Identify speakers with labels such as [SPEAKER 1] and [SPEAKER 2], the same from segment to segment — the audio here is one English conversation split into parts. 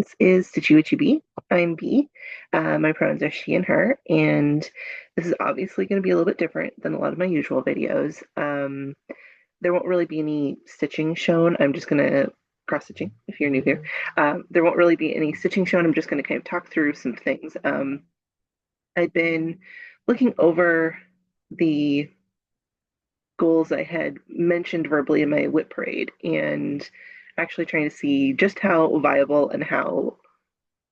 [SPEAKER 1] This is Stitchy I'm B. My pronouns are she and her, and this is obviously going to be a little bit different than a lot of my usual videos. There won't really be any stitching shown. I'm just going to cross stitching if you're new here. There won't really be any stitching shown. I'm just going to kind of talk through some things. I've been looking over the goals I had mentioned verbally in my whip parade and actually trying to see just how viable and how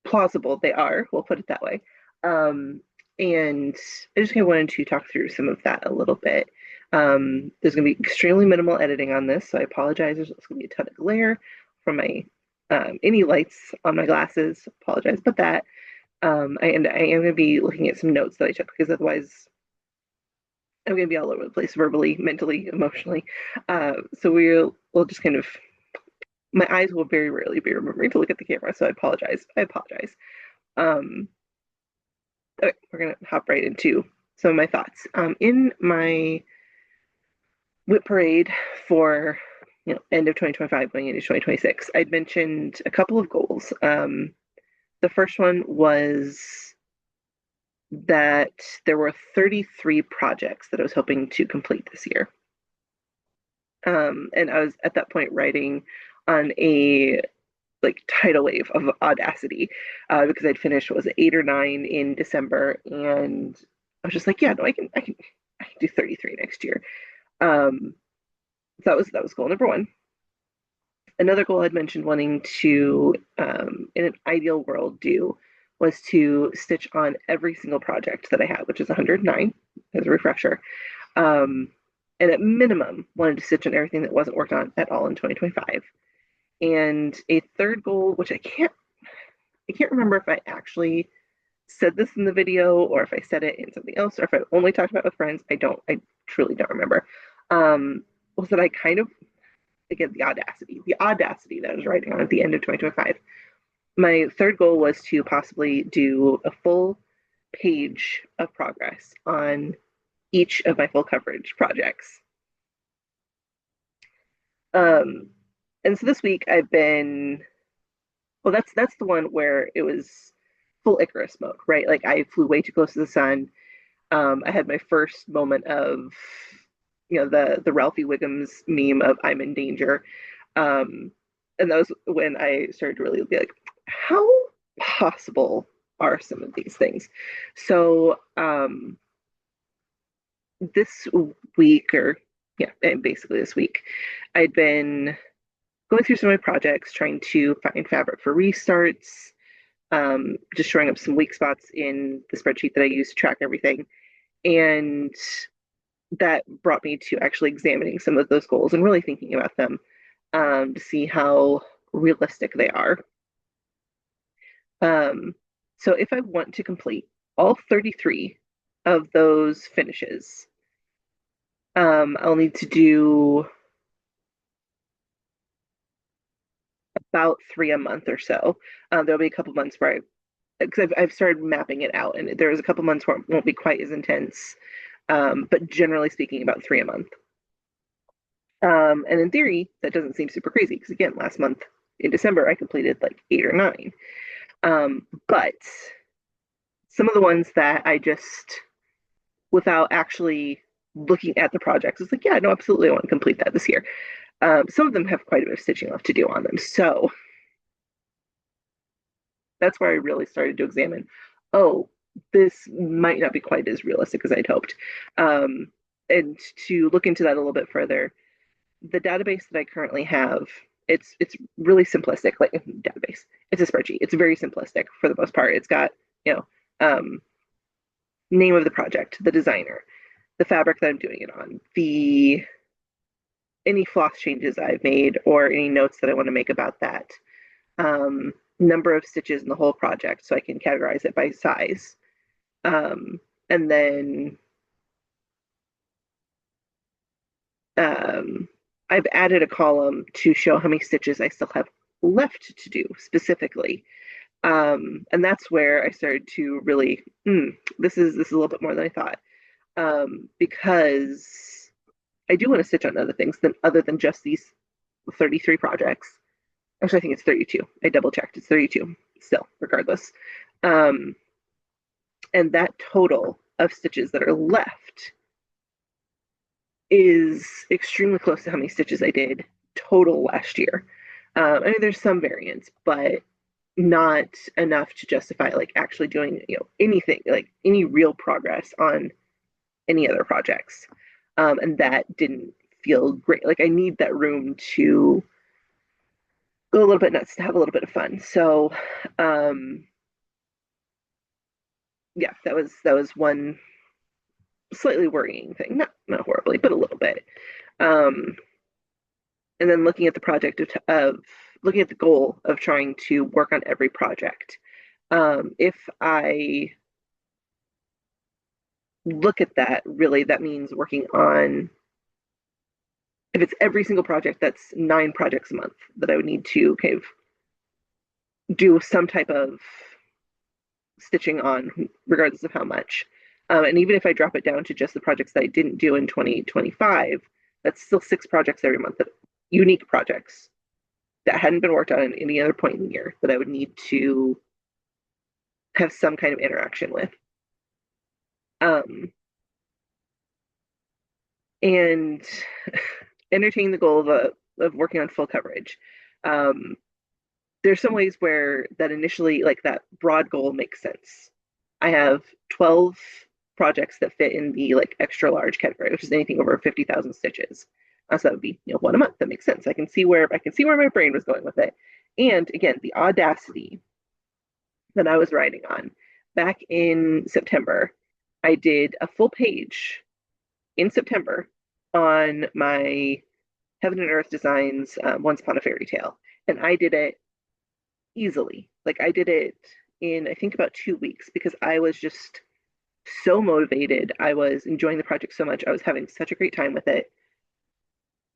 [SPEAKER 1] plausible they are. We'll put it that way. And I just kind of wanted to talk through some of that a little bit. There's going to be extremely minimal editing on this, so I apologize. There's going to be a ton of glare from my any lights on my glasses. Apologize about that. I am going to be looking at some notes that I took because otherwise I'm going to be all over the place verbally, mentally, emotionally. So we'll just kind of, my eyes will very rarely be remembering to look at the camera, so I apologize. Okay, we're going to hop right into some of my thoughts. In my whip parade for end of 2025 going into 2026, I'd mentioned a couple of goals. The first one was that there were 33 projects that I was hoping to complete this year. And I was at that point writing on a tidal wave of audacity because I'd finished, what was it, 8 or 9 in December, and I was just like, yeah, no, I can do 33 next year. So that was goal number one. Another goal I'd mentioned wanting to, in an ideal world, do was to stitch on every single project that I had, which is 109 as a refresher. And at minimum, wanted to stitch on everything that wasn't worked on at all in 2025. And a third goal, which I can't remember if I actually said this in the video or if I said it in something else or if I only talked about it with friends. I truly don't remember. Was that I kind of, again, the audacity that I was writing on at the end of 2025. My third goal was to possibly do a full page of progress on each of my full coverage projects. And so this week I've been, well, that's the one where it was full Icarus mode, right? Like I flew way too close to the sun. I had my first moment of, the Ralphie Wiggums meme of I'm in danger. And that was when I started to really be like, how possible are some of these things? So this week, or yeah, basically this week, I'd been going through some of my projects, trying to find fabric for restarts, just showing up some weak spots in the spreadsheet that I use to track everything. And that brought me to actually examining some of those goals and really thinking about them to see how realistic they are. So if I want to complete all 33 of those finishes, I'll need to do about 3 a month or so. There'll be a couple months where because I've started mapping it out, and there's a couple months where it won't be quite as intense, but generally speaking, about 3 a month. And in theory, that doesn't seem super crazy because again, last month in December, I completed 8 or 9. But some of the ones that I just, without actually looking at the projects, it's like, yeah, no, absolutely, I want to complete that this year. Some of them have quite a bit of stitching left to do on them. So that's where I really started to examine, oh, this might not be quite as realistic as I'd hoped. And to look into that a little bit further, the database that I currently have, it's really simplistic, like database. It's a spreadsheet. It's very simplistic for the most part. It's got, name of the project, the designer, the fabric that I'm doing it on, any floss changes I've made or any notes that I want to make about that, number of stitches in the whole project so I can categorize it by size. And then I've added a column to show how many stitches I still have left to do specifically. And that's where I started to really, this is a little bit more than I thought. Because I do want to stitch on other things other than just these 33 projects. Actually, I think it's 32. I double checked. It's 32 still, regardless. Um, and that total of stitches that are left is extremely close to how many stitches I did total last year. I mean, there's some variance, but not enough to justify like actually doing anything like any real progress on any other projects. And that didn't feel great. Like I need that room to go a little bit nuts to have a little bit of fun. So um, yeah, that was one slightly worrying thing. Not horribly, but a little bit. Um, and then looking at the project of looking at the goal of trying to work on every project. If I look at that, really, that means working on, if it's every single project, that's 9 projects a month that I would need to kind of do some type of stitching on, regardless of how much. And even if I drop it down to just the projects that I didn't do in 2025, that's still 6 projects every month, that unique projects that hadn't been worked on at any other point in the year that I would need to have some kind of interaction with. Um, and entertain the goal of working on full coverage. Um, there's some ways where that initially, like that broad goal makes sense. I have 12 projects that fit in the like extra large category, which is anything over 50,000 stitches. So that would be one a month. That makes sense. I can see where my brain was going with it. And again, the audacity that I was writing on back in September, I did a full page in September on my Heaven and Earth Designs Once Upon a Fairy Tale. And I did it easily. Like I did it in, I think, about 2 weeks because I was just so motivated. I was enjoying the project so much. I was having such a great time with it.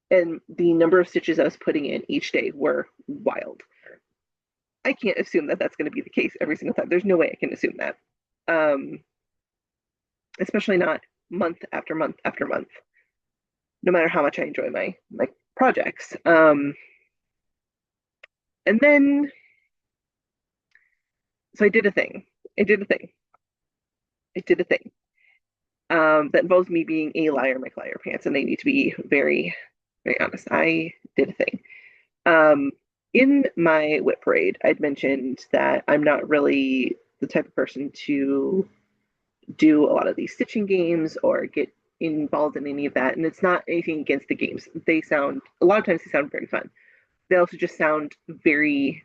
[SPEAKER 1] And the number of stitches I was putting in each day were wild. I can't assume that that's going to be the case every single time. There's no way I can assume that. Um, Especially not month after month after month, no matter how much I enjoy my projects. And then so I did a thing. I did a thing. I did a thing. That involves me being a liar, my liar pants, and they need to be very, very honest. I did a thing. Um, in my whip parade, I'd mentioned that I'm not really the type of person to do a lot of these stitching games or get involved in any of that. And it's not anything against the games. A lot of times they sound very fun. They also just sound very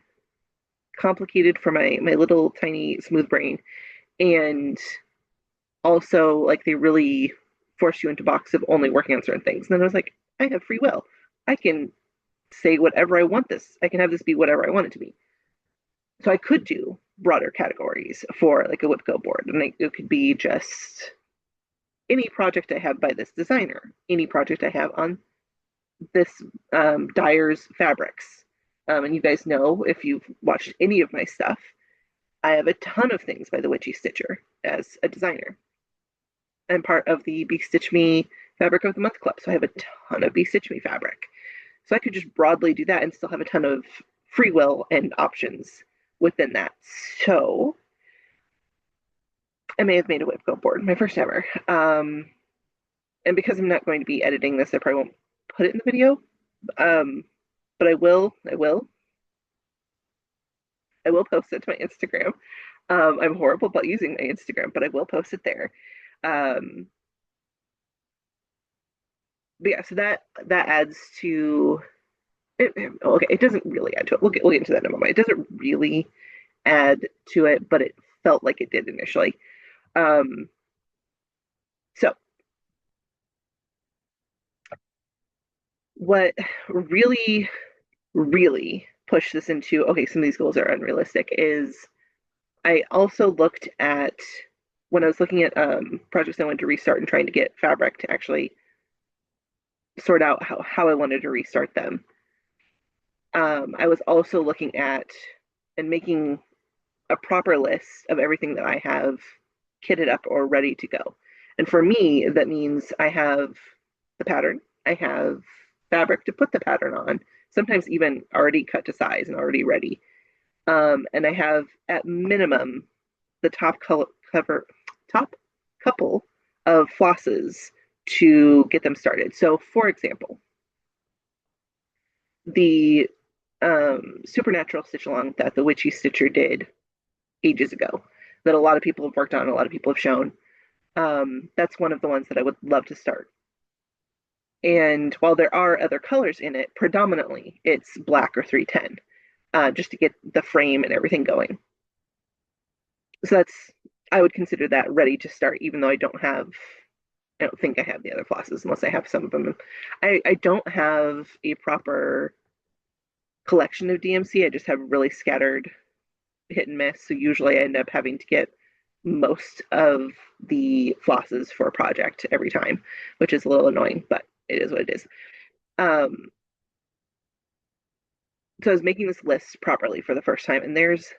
[SPEAKER 1] complicated for my little tiny smooth brain. And also like they really force you into box of only working on certain things. And then I was like, I have free will. I can say whatever I want this. I can have this be whatever I want it to be. So I could do broader categories for like a Whipco board. And it could be just any project I have by this designer, any project I have on this dyer's fabrics. And you guys know, if you've watched any of my stuff, I have a ton of things by the Witchy Stitcher as a designer. I'm part of the Be Stitch Me Fabric of the Month Club, so I have a ton of Be Stitch Me fabric. So I could just broadly do that and still have a ton of free will and options within that. So I may have made a Whipco board, my first ever. And because I'm not going to be editing this, I probably won't put it in the video. But I will post it to my Instagram. I'm horrible about using my Instagram, but I will post it there. Um, but yeah, so that adds to it. Okay, it doesn't really add to it. We'll get into that in a moment. It doesn't really add to it, but it felt like it did initially. Um, so what really, really pushed this into, okay, some of these goals are unrealistic, is I also looked at, when I was looking at projects I wanted to restart and trying to get fabric to actually sort out how I wanted to restart them. I was also looking at and making a proper list of everything that I have kitted up or ready to go. And for me, that means I have the pattern, I have fabric to put the pattern on, sometimes even already cut to size and already ready. And I have at minimum the top couple of flosses to get them started. So, for example, the supernatural stitch along that the witchy stitcher did ages ago, that a lot of people have worked on, a lot of people have shown. That's one of the ones that I would love to start. And while there are other colors in it, predominantly it's black or 310, just to get the frame and everything going. So I would consider that ready to start, even though I don't think I have the other flosses unless I have some of them. I don't have a proper collection of DMC. I just have really scattered hit and miss. So usually I end up having to get most of the flosses for a project every time, which is a little annoying, but it is what it is. Um, so I was making this list properly for the first time, and there's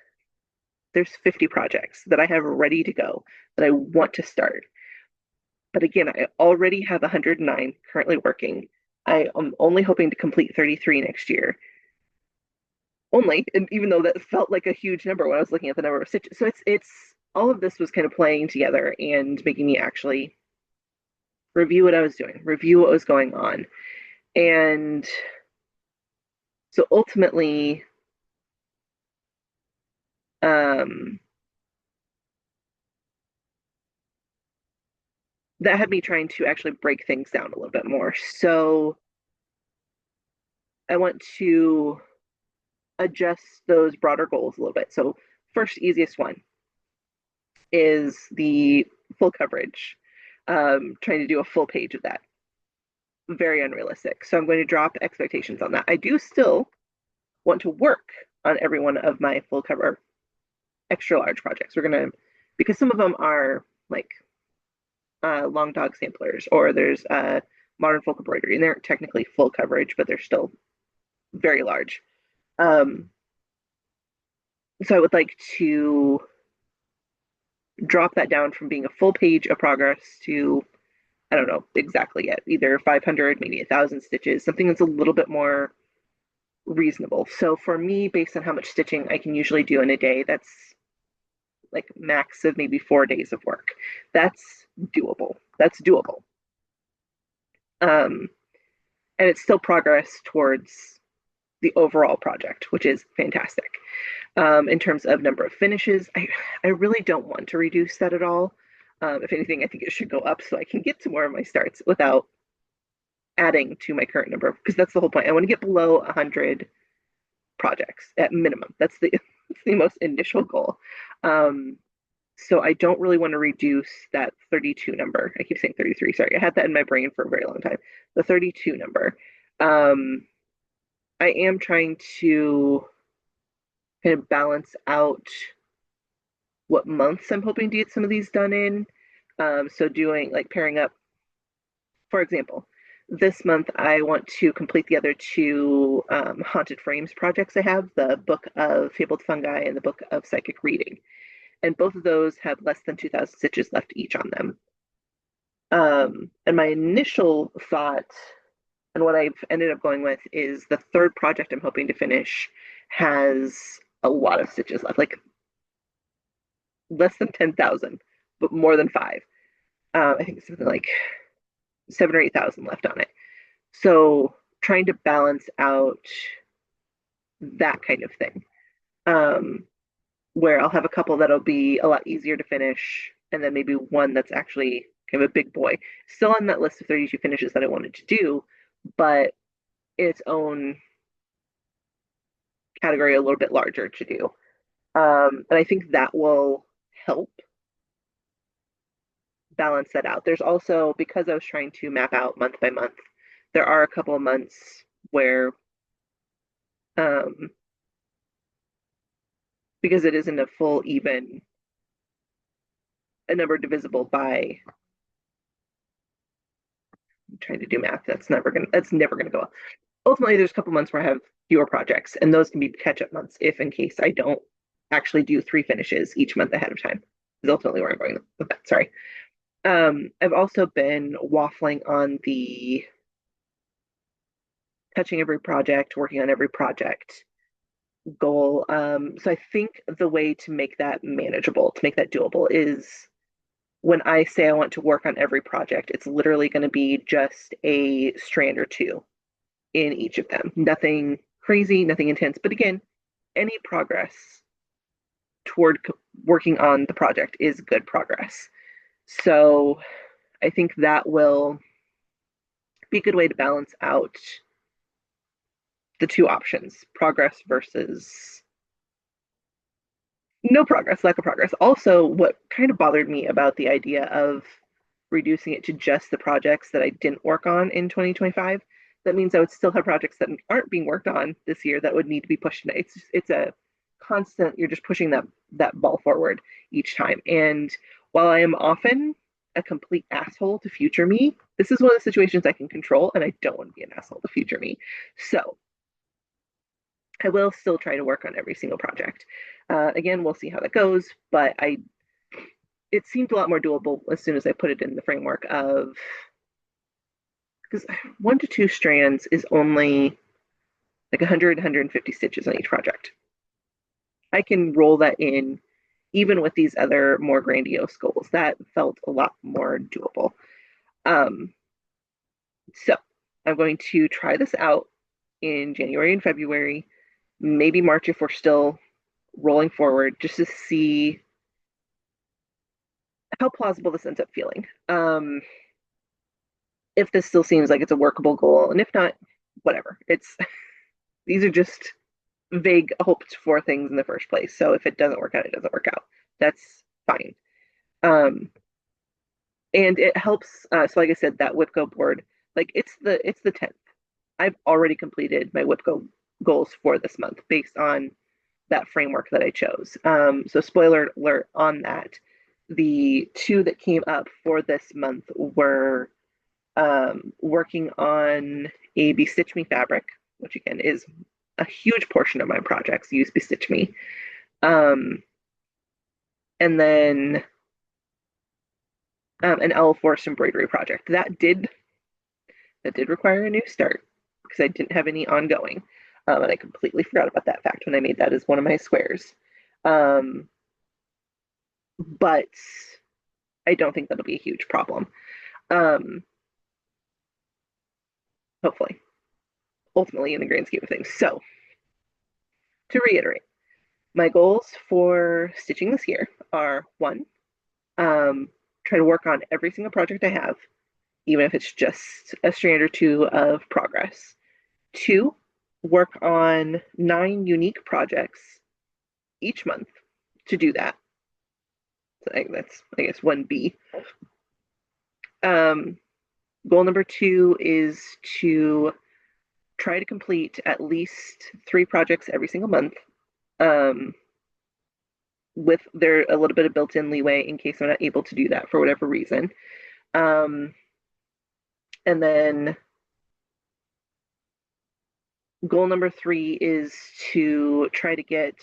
[SPEAKER 1] 50 projects that I have ready to go that I want to start. But again, I already have 109 currently working. I am only hoping to complete 33 next year. Only, and even though that felt like a huge number when I was looking at the number of stitches. So it's all of this was kind of playing together and making me actually review what I was doing, review what was going on. And so ultimately, um, that had me trying to actually break things down a little bit more. So I want to adjust those broader goals a little bit. So, first, easiest one is the full coverage, trying to do a full page of that. Very unrealistic. So, I'm going to drop expectations on that. I do still want to work on every one of my full cover extra large projects. We're going to, because some of them are like long dog samplers, or there's modern folk embroidery, and they're technically full coverage, but they're still very large. Um, so I would like to drop that down from being a full page of progress to, I don't know exactly yet, either 500, maybe 1,000 stitches, something that's a little bit more reasonable. So for me, based on how much stitching I can usually do in a day, that's like max of maybe 4 days of work. That's doable. That's doable. Um, and it's still progress towards the overall project, which is fantastic. In terms of number of finishes, I really don't want to reduce that at all. If anything, I think it should go up so I can get to more of my starts without adding to my current number, because that's the whole point. I want to get below 100 projects at minimum. That's the most initial goal. Um, so I don't really want to reduce that 32 number. I keep saying 33. Sorry, I had that in my brain for a very long time. The 32 number. Um, I am trying to kind of balance out what months I'm hoping to get some of these done in. So doing like pairing up, for example, this month I want to complete the other two Haunted Frames projects I have, the Book of Fabled Fungi and the Book of Psychic Reading. And both of those have less than 2,000 stitches left each on them. And my initial thought, and what I've ended up going with, is the third project I'm hoping to finish has a lot of stitches left, like less than 10,000, but more than five. I think it's something like 7 or 8,000 left on it. So trying to balance out that kind of thing, where I'll have a couple that'll be a lot easier to finish, and then maybe one that's actually kind of a big boy. Still on that list of 32 finishes that I wanted to do, but its own category a little bit larger to do. And I think that will help balance that out. There's also, because I was trying to map out month by month, there are a couple of months where, um, because it isn't a full even a number divisible by, I'm trying to do math, that's never gonna go well. Ultimately, there's a couple months where I have fewer projects, and those can be catch-up months if in case I don't actually do 3 finishes each month ahead of time. Is ultimately where I'm going with that. Sorry. I've also been waffling on the touching every project, working on every project goal. So I think the way to make that manageable, to make that doable, is when I say I want to work on every project, it's literally going to be just a strand or two in each of them. Nothing crazy, nothing intense. But again, any progress toward working on the project is good progress. So I think that will be a good way to balance out the two options, progress versus no progress, lack of progress. Also, what kind of bothered me about the idea of reducing it to just the projects that I didn't work on in 2025, that means I would still have projects that aren't being worked on this year that would need to be pushed. It's a constant, you're just pushing that ball forward each time. And while I am often a complete asshole to future me, this is one of the situations I can control, and I don't want to be an asshole to future me. So I will still try to work on every single project. Again, we'll see how that goes, but it seemed a lot more doable as soon as I put it in the framework of, because 1 to 2 strands is only like 100, 150 stitches on each project. I can roll that in even with these other more grandiose goals. That felt a lot more doable. Um, so I'm going to try this out in January and February, maybe March if we're still rolling forward, just to see how plausible this ends up feeling. If this still seems like it's a workable goal, and if not, whatever. It's these are just vague hoped for things in the first place. So if it doesn't work out, it doesn't work out. That's fine. Um, and it helps. So like I said, that WIPCO board, like it's the 10th. I've already completed my WIPCO goals for this month based on that framework that I chose. So spoiler alert on that. The two that came up for this month were working on a Bestitch Me fabric, which again is a huge portion of my projects use Bestitch Me. And then an Owl Forest embroidery project. That did require a new start because I didn't have any ongoing. And I completely forgot about that fact when I made that as one of my squares. But I don't think that'll be a huge problem. Hopefully, ultimately, in the grand scheme of things. So, to reiterate, my goals for stitching this year are one, try to work on every single project I have, even if it's just a strand or two of progress. Two, work on 9 unique projects each month to do that. So that's, I guess, 1B. Goal number 2 is to try to complete at least 3 projects every single month. With there a little bit of built-in leeway in case I'm not able to do that for whatever reason. And then goal number 3 is to try to get,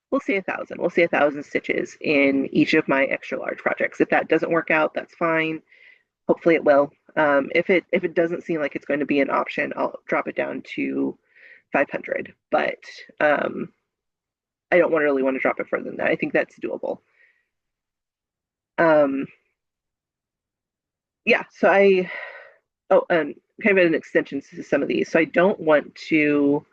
[SPEAKER 1] we'll say 1,000. We'll say 1,000 stitches in each of my extra large projects. If that doesn't work out, that's fine. Hopefully it will. If it doesn't seem like it's going to be an option, I'll drop it down to 500. But I don't really want to drop it further than that. I think that's doable. Yeah, so kind of an extension to some of these. So I don't want to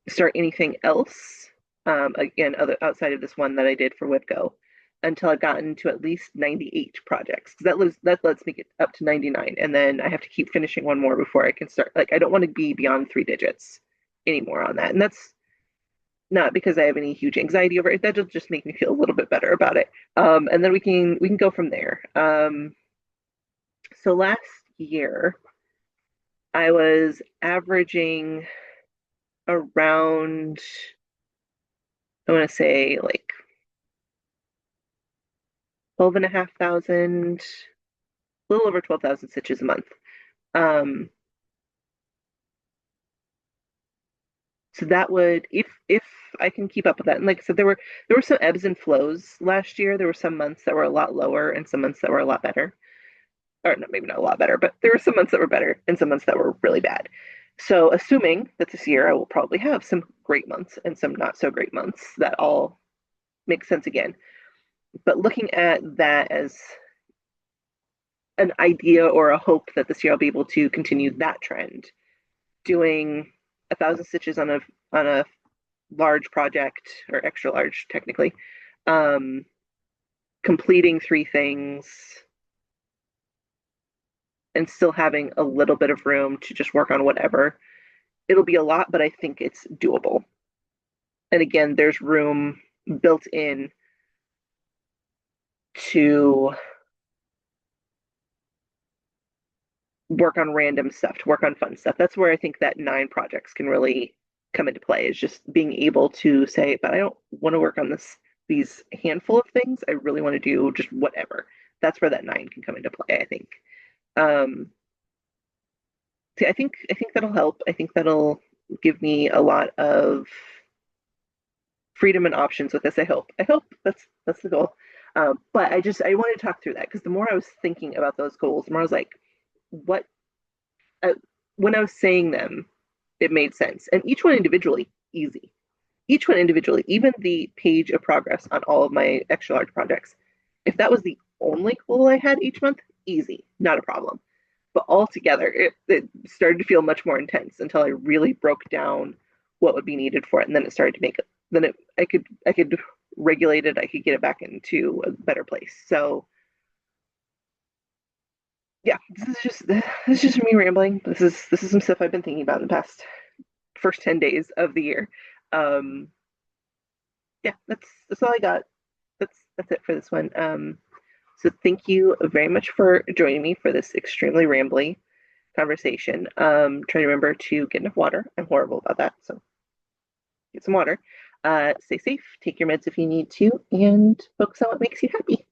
[SPEAKER 1] start anything else, again, outside of this one that I did for WIPCO, until I've gotten to at least 98 projects. Because that lets me get up to 99. And then I have to keep finishing one more before I can start. Like, I don't want to be beyond 3 digits anymore on that. And that's not because I have any huge anxiety over it. That'll just make me feel a little bit better about it. And then we can go from there. So last year, I was averaging around, I want to say like 12,500, a little over 12,000 stitches a month. So that would, if I can keep up with that, and like I said, there were some ebbs and flows last year. There were some months that were a lot lower and some months that were a lot better. or no, maybe not a lot better, but there were some months that were better and some months that were really bad. So assuming that this year I will probably have some great months and some not so great months, that all makes sense again. But looking at that as an idea or a hope that this year I'll be able to continue that trend, doing 1,000 stitches on a large project, or extra large technically, um, completing 3 things, and still having a little bit of room to just work on whatever. It'll be a lot, but I think it's doable. And again, there's room built in to work on random stuff, to work on fun stuff. That's where I think that 9 projects can really come into play, is just being able to say, but I don't want to work on these handful of things. I really want to do just whatever. That's where that 9 can come into play, I think. Um, See, I think that'll help. I think that'll give me a lot of freedom and options with this. I hope that's the goal. But I wanted to talk through that because the more I was thinking about those goals, the more I was like, what? Uh, when I was saying them, it made sense, and each one individually, easy. Each one individually, even the page of progress on all of my extra large projects. If that was the only goal I had each month, easy, not a problem. But all together, it started to feel much more intense until I really broke down what would be needed for it, and then it started to make it. Then it, I could regulate it. I could get it back into a better place. So yeah, this is just me rambling. This is some stuff I've been thinking about in the past first 10 days of the year. Um, yeah, that's all I got. That's it for this one. So thank you very much for joining me for this extremely rambly conversation. Try to remember to get enough water. I'm horrible about that, so get some water. Stay safe, take your meds if you need to, and focus on what makes you happy.